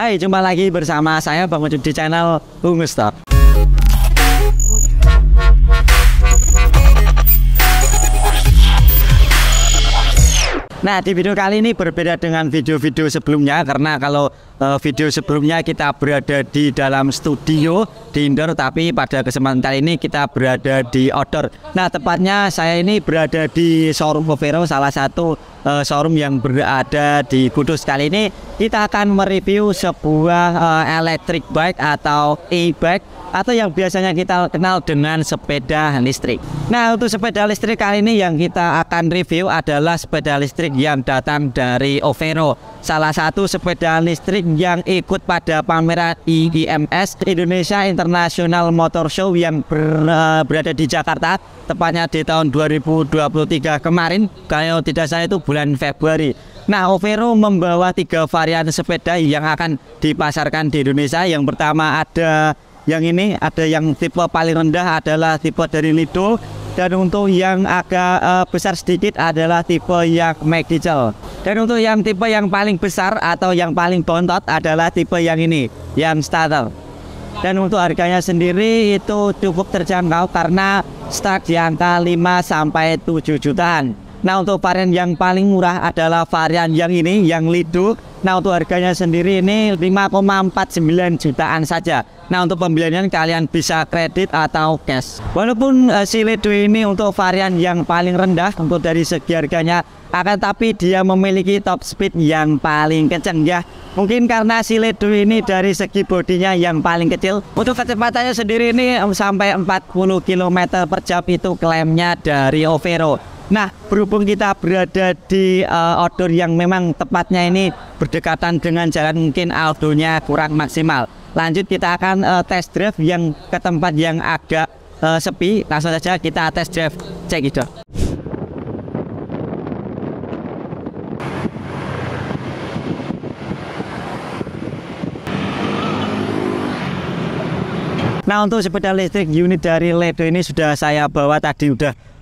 Hai, jumpa lagi bersama saya Bang Ucup di channel Ungus Talk. Nah, di video kali ini berbeda dengan video-video sebelumnya, karena kalau video sebelumnya kita berada di dalam studio di indoor, tapi pada kesempatan kali ini kita berada di outdoor. Nah, tepatnya saya ini berada di showroom Overo, salah satu showroom yang berada di Kudus. Kali ini kita akan mereview sebuah electric bike atau e-bike, atau yang biasanya kita kenal dengan sepeda listrik. Nah, untuk sepeda listrik kali ini yang kita akan review adalah sepeda listrik yang datang dari Overo, salah satu sepeda listrik yang ikut pada pameran IIMS Indonesia International Motor Show yang berada di Jakarta, tepatnya di tahun 2023 kemarin, kalau tidak salah itu bulan Februari. Nah, Overo membawa 3 varian sepeda yang akan dipasarkan di Indonesia. Yang pertama ada yang ini, ada yang tipe paling rendah adalah tipe dari Lido, dan untuk yang agak besar sedikit adalah tipe yang Magical. Dan untuk yang tipe yang paling besar atau yang paling bontot adalah tipe yang ini, yang Starter. Dan untuk harganya sendiri itu cukup terjangkau karena start di angka 5-7 jutaan. Nah, untuk varian yang paling murah adalah varian yang ini, yang Lido. Nah, untuk harganya sendiri ini 5,49 jutaan saja. Nah, untuk pembeliannya kalian bisa kredit atau cash. Walaupun si Lido ini untuk varian yang paling rendah untuk dari segi harganya, akan tapi dia memiliki top speed yang paling kencang ya. Mungkin karena si Lido ini dari segi bodinya yang paling kecil. Untuk kecepatannya sendiri ini sampai 40 km per jam itu klaimnya dari Overo. Nah, berhubung kita berada di outdoor yang memang tepatnya ini berdekatan dengan jalan, mungkin outdoornya kurang maksimal. Lanjut kita akan test drive yang ke tempat yang agak sepi. Langsung saja kita test drive, cek itu. Nah, untuk sepeda listrik unit dari Lido ini sudah saya bawa tadi,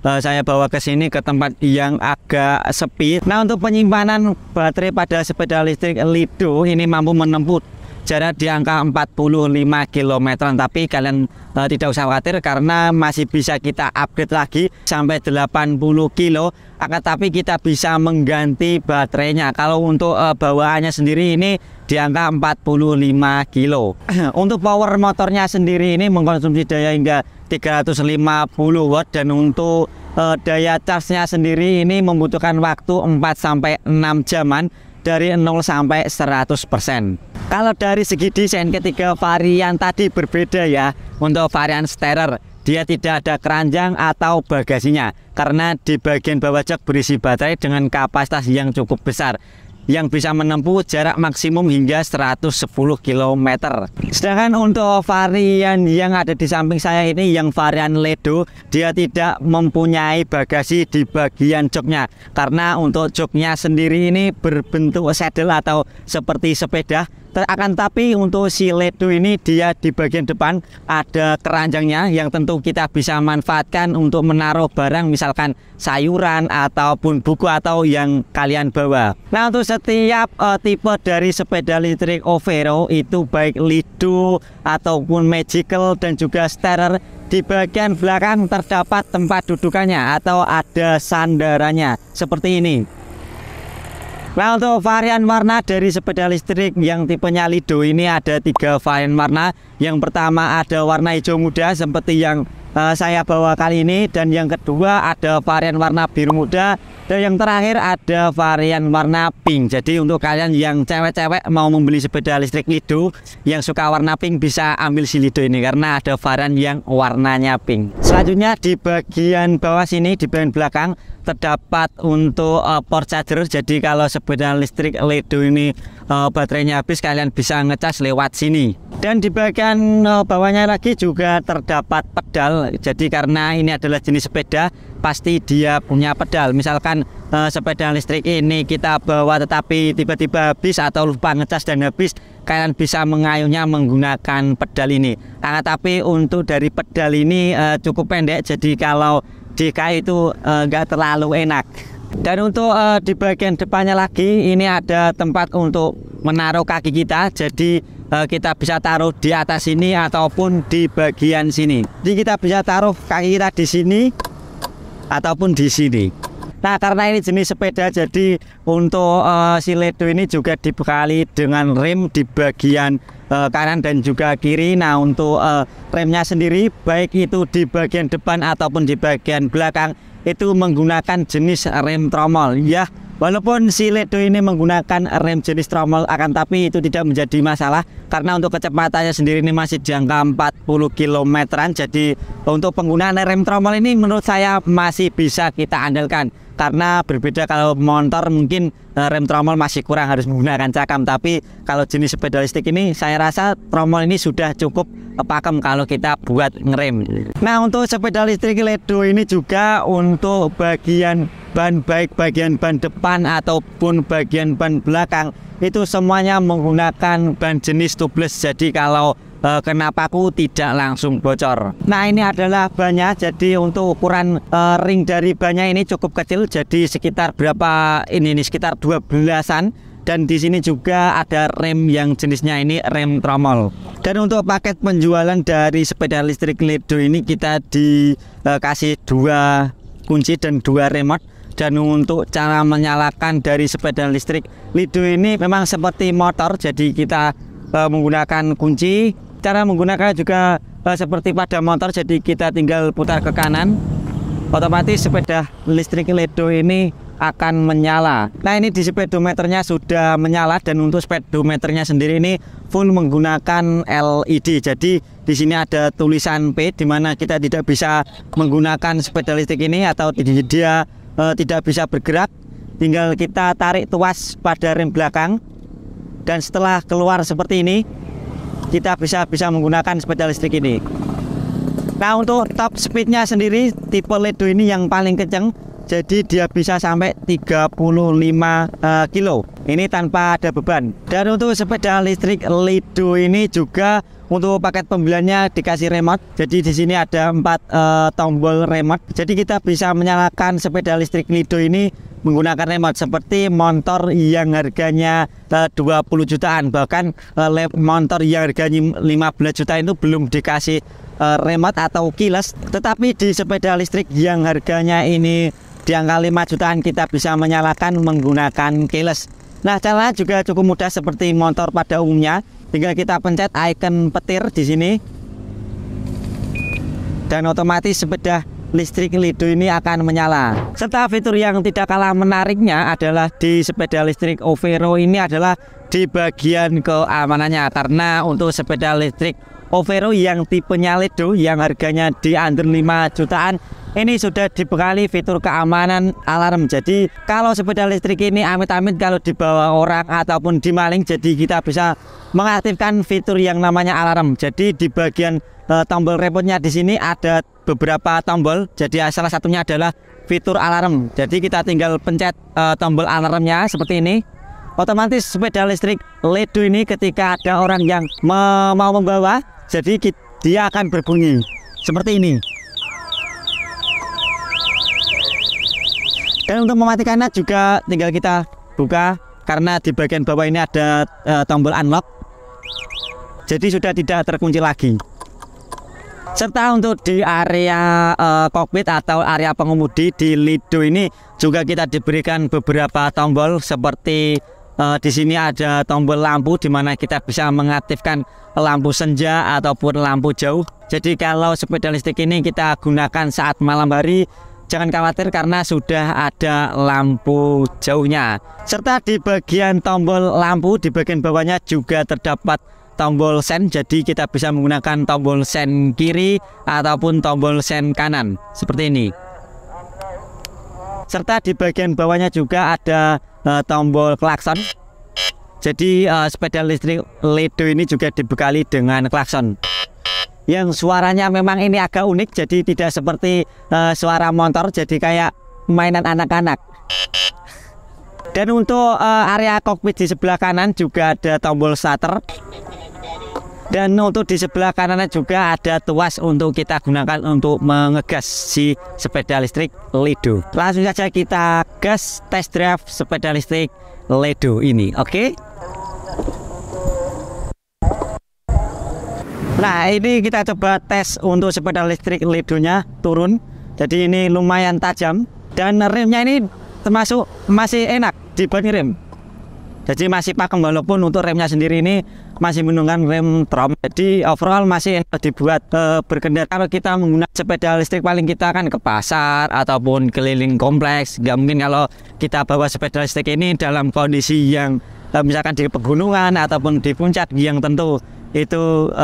saya bawa ke sini ke tempat yang agak sepi. Nah, untuk penyimpanan baterai pada sepeda listrik Lido ini mampu menempuh jarak di angka 45 km, tapi kalian tidak usah khawatir karena masih bisa kita upgrade lagi sampai 80 kilo. Akan tapi kita bisa mengganti baterainya. Kalau untuk bawaannya sendiri ini di angka 45 kilo. Untuk power motornya sendiri ini mengkonsumsi daya hingga 350 watt, dan untuk daya charge-nya sendiri ini membutuhkan waktu 4-6 jaman dari 0 sampai 100%. Kalau dari segi desain, ketiga varian tadi berbeda ya. Untuk varian Starter dia tidak ada keranjang atau bagasinya, karena di bagian bawah jok berisi baterai dengan kapasitas yang cukup besar yang bisa menempuh jarak maksimum hingga 110 km. Sedangkan untuk varian yang ada di samping saya ini, yang varian Lido, dia tidak mempunyai bagasi di bagian joknya, karena untuk joknya sendiri ini berbentuk saddle atau seperti sepeda. Akan tapi untuk si Lido ini dia di bagian depan ada keranjangnya yang tentu kita bisa manfaatkan untuk menaruh barang, misalkan sayuran ataupun buku atau yang kalian bawa. Nah, untuk setiap tipe dari sepeda listrik Overo itu baik Lido ataupun Magical dan juga Starter, di bagian belakang terdapat tempat dudukannya atau ada sandarannya seperti ini. Nah, untuk varian warna dari sepeda listrik yang tipenya Lido ini ada 3 varian warna. Yang pertama ada warna hijau muda seperti yang saya bawa kali ini, dan yang kedua ada varian warna biru muda, dan yang terakhir ada varian warna pink. Jadi untuk kalian yang cewek-cewek mau membeli sepeda listrik Lido yang suka warna pink, bisa ambil si Lido ini karena ada varian yang warnanya pink. Selanjutnya di bagian bawah sini, di bagian belakang terdapat untuk port charger. Jadi kalau sepeda listrik Lido ini baterainya habis, kalian bisa ngecas lewat sini. Dan di bagian bawahnya lagi juga terdapat pedal. Jadi karena ini adalah jenis sepeda, pasti dia punya pedal. Misalkan sepeda listrik ini kita bawa tetapi tiba-tiba habis atau lupa ngecas dan habis, kalian bisa mengayuhnya menggunakan pedal ini. Tapi untuk dari pedal ini cukup pendek, jadi kalau di kayu itu nggak terlalu enak. Dan untuk di bagian depannya lagi ini ada tempat untuk menaruh kaki kita. Jadi kita bisa taruh di atas sini ataupun di bagian sini. Jadi kita bisa taruh kaki kita di sini ataupun di sini. Nah, karena ini jenis sepeda, jadi untuk si Ledo ini juga dibekali dengan rem di bagian kanan dan juga kiri. Nah, untuk remnya sendiri baik itu di bagian depan ataupun di bagian belakang itu menggunakan jenis rem tromol. Ya, walaupun si Ledo ini menggunakan rem jenis tromol, akan tapi itu tidak menjadi masalah karena untuk kecepatannya sendiri ini masih di angka 40 km-an. Jadi untuk penggunaan rem tromol ini menurut saya masih bisa kita andalkan. Karena berbeda kalau motor mungkin rem tromol masih kurang, harus menggunakan cakam. Tapi kalau jenis sepeda listrik ini saya rasa tromol ini sudah cukup pakem kalau kita buat ngerem. Nah, untuk sepeda listrik Ledo ini juga untuk bagian ban, baik bagian ban depan ataupun bagian ban belakang, itu semuanya menggunakan ban jenis tubeless. Jadi kalau kena paku tidak langsung bocor. Nah, ini adalah bannya. Jadi untuk ukuran ring dari bannya ini cukup kecil. Jadi sekitar berapa ini nih, sekitar 12-an. Dan di sini juga ada rem yang jenisnya ini rem tromol. Dan untuk paket penjualan dari sepeda listrik Ledo ini kita dikasih 2 kunci dan 2 remote. Dan untuk cara menyalakan dari sepeda listrik Ledo ini memang seperti motor. Jadi kita menggunakan kunci. Cara menggunakan juga seperti pada motor, jadi kita tinggal putar ke kanan, otomatis sepeda listrik Ledo ini akan menyala. Nah, ini di speedometernya sudah menyala, dan untuk speedometernya sendiri ini full menggunakan LED. Jadi di sini ada tulisan P, di mana kita tidak bisa menggunakan sepeda listrik ini atau dia tidak bisa bergerak. Tinggal kita tarik tuas pada rem belakang, dan setelah keluar seperti ini kita bisa menggunakan sepeda listrik ini. Nah, untuk top speednya sendiri tipe Ledo ini yang paling kenceng, jadi dia bisa sampai 35 kilo. Ini tanpa ada beban. Dan untuk sepeda listrik Ledo ini juga untuk paket pembeliannya dikasih remote. Jadi di sini ada 4 tombol remote. Jadi kita bisa menyalakan sepeda listrik Ledo ini menggunakan remote seperti motor yang harganya 20 jutaan. Bahkan motor yang harganya 15 juta itu belum dikasih remote atau keyless. Tetapi di sepeda listrik yang harganya ini di angka 5 jutaan kita bisa menyalakan menggunakan keyless. Nah, caranya juga cukup mudah seperti motor pada umumnya. Tinggal kita pencet icon petir di sini, dan otomatis sepeda listrik Ledo ini akan menyala. Serta fitur yang tidak kalah menariknya adalah di sepeda listrik Overo ini adalah di bagian keamanannya. Karena untuk sepeda listrik Overo yang tipenya Ledo yang harganya di under 5 jutaan ini sudah dibekali fitur keamanan alarm. Jadi kalau sepeda listrik ini amit-amit kalau dibawa orang ataupun dimaling, jadi kita bisa mengaktifkan fitur yang namanya alarm. Jadi di bagian tombol remote-nya di sini ada beberapa tombol. Jadi salah satunya adalah fitur alarm. Jadi kita tinggal pencet tombol alarmnya seperti ini. Otomatis sepeda listrik Ledo ini ketika ada orang yang mau membawa, jadi dia akan berbunyi seperti ini. Dan untuk mematikannya juga tinggal kita buka, karena di bagian bawah ini ada tombol unlock. Jadi sudah tidak terkunci lagi. Serta untuk di area kokpit atau area pengemudi di Ledo ini juga kita diberikan beberapa tombol seperti di sini ada tombol lampu di mana kita bisa mengaktifkan lampu senja ataupun lampu jauh. Jadi kalau sepeda listrik ini kita gunakan saat malam hari, jangan khawatir karena sudah ada lampu jauhnya. Serta di bagian tombol lampu di bagian bawahnya juga terdapat tombol sen. Jadi kita bisa menggunakan tombol sen kiri ataupun tombol sen kanan seperti ini. Serta di bagian bawahnya juga ada tombol klakson. Jadi sepeda listrik Ledo ini juga dibekali dengan klakson yang suaranya memang ini agak unik. Jadi tidak seperti suara motor, jadi kayak mainan anak-anak. Dan untuk area kokpit di sebelah kanan juga ada tombol starter. Dan untuk di sebelah kanannya juga ada tuas untuk kita gunakan untuk mengegas si sepeda listrik Lido. Langsung saja kita gas test drive sepeda listrik Lido ini, oke? Nah, ini kita coba tes untuk sepeda listrik Lidonya turun. Jadi ini lumayan tajam dan remnya ini termasuk masih enak dibanding rem. Jadi masih pakem, walaupun untuk remnya sendiri ini masih menggunakan rem trom. Jadi overall masih enak dibuat berkendara. Kalau kita menggunakan sepeda listrik paling kita kan ke pasar ataupun keliling kompleks. Nggak mungkin kalau kita bawa sepeda listrik ini dalam kondisi yang misalkan di pegunungan ataupun di puncak yang tentu itu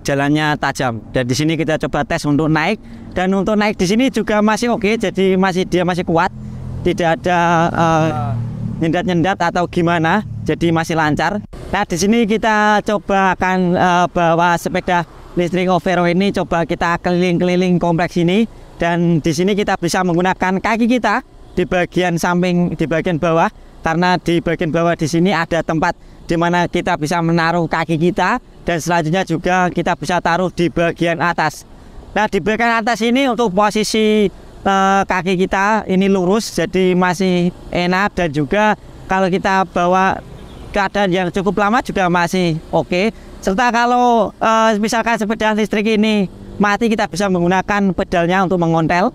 jalannya tajam. Dan di sini kita coba tes untuk naik, dan untuk naik di sini juga masih oke. Jadi dia masih kuat, tidak ada nyendat-nyendat atau gimana, jadi masih lancar. Nah, di sini kita coba akan bawa sepeda listrik Overo ini, coba kita keliling-keliling kompleks ini, dan di sini kita bisa menggunakan kaki kita di bagian samping, di bagian bawah, karena di bagian bawah di sini ada tempat di mana kita bisa menaruh kaki kita, dan selanjutnya juga kita bisa taruh di bagian atas. Nah, di bagian atas ini untuk posisi kaki kita ini lurus, jadi masih enak, dan juga kalau kita bawa keadaan yang cukup lama juga masih oke. Serta kalau misalkan sepeda listrik ini mati, kita bisa menggunakan pedalnya untuk mengontel.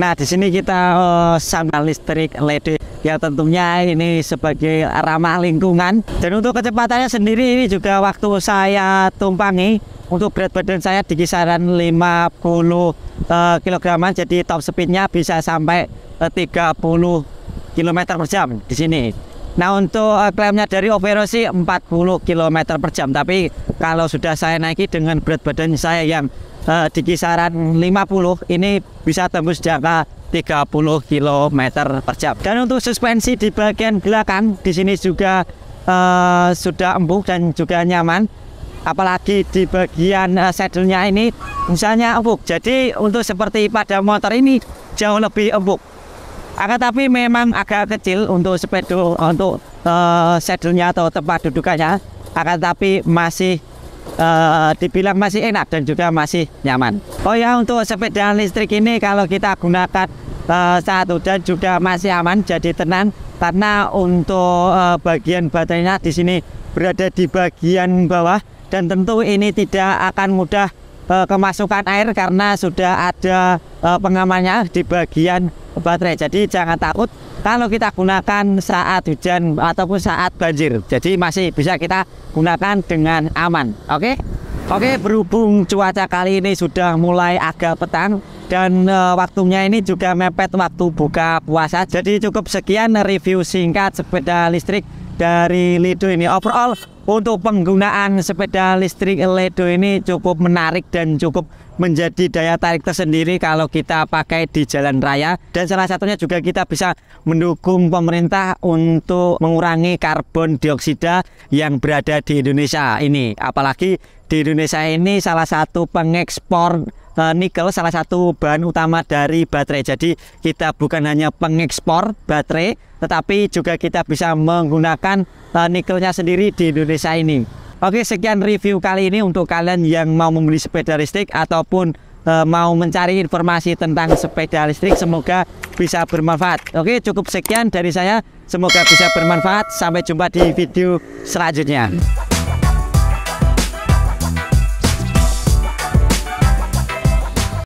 Nah, di sini kita sandal listrik LED yang tentunya ini sebagai ramah lingkungan. Dan untuk kecepatannya sendiri ini juga waktu saya tumpangi, untuk berat badan saya di kisaran 50 kg, jadi top speednya bisa sampai 30 km per jam di sini. Nah, untuk klaimnya dari Overo sih 40 km per jam, tapi kalau sudah saya naiki dengan berat badan saya yang di kisaran 50, ini bisa tembus jangka 30 km per jam. Dan untuk suspensi di bagian belakang di sini juga sudah empuk dan juga nyaman. Apalagi di bagian saddle-nya ini misalnya empuk. Jadi untuk seperti pada motor ini jauh lebih empuk. Akan tapi memang agak kecil untuk sepeda, untuk saddle-nya atau tempat dudukannya. Akan tapi masih dibilang masih enak dan juga masih nyaman. Oh ya, untuk sepeda listrik ini kalau kita gunakan saat hujan juga masih aman, jadi tenang, karena untuk bagian baterainya di sini berada di bagian bawah. Dan tentu ini tidak akan mudah kemasukan air karena sudah ada pengamannya di bagian baterai. Jadi jangan takut kalau kita gunakan saat hujan ataupun saat banjir. Jadi masih bisa kita gunakan dengan aman. Oke, berhubung cuaca kali ini sudah mulai agak petang dan waktunya ini juga mepet waktu buka puasa. Jadi cukup sekian review singkat sepeda listrik dari Lido ini. Overall untuk penggunaan sepeda listrik Lido ini cukup menarik dan cukup menjadi daya tarik tersendiri kalau kita pakai di jalan raya. Dan salah satunya juga kita bisa mendukung pemerintah untuk mengurangi karbon dioksida yang berada di Indonesia ini. Apalagi di Indonesia ini salah satu pengekspor nikel, salah satu bahan utama dari baterai. Jadi kita bukan hanya pengekspor baterai, tetapi juga kita bisa menggunakan nikelnya sendiri di Indonesia ini. Oke, sekian review kali ini untuk kalian yang mau membeli sepeda listrik ataupun mau mencari informasi tentang sepeda listrik. Semoga bisa bermanfaat. Oke, cukup sekian dari saya. Semoga bisa bermanfaat. Sampai jumpa di video selanjutnya.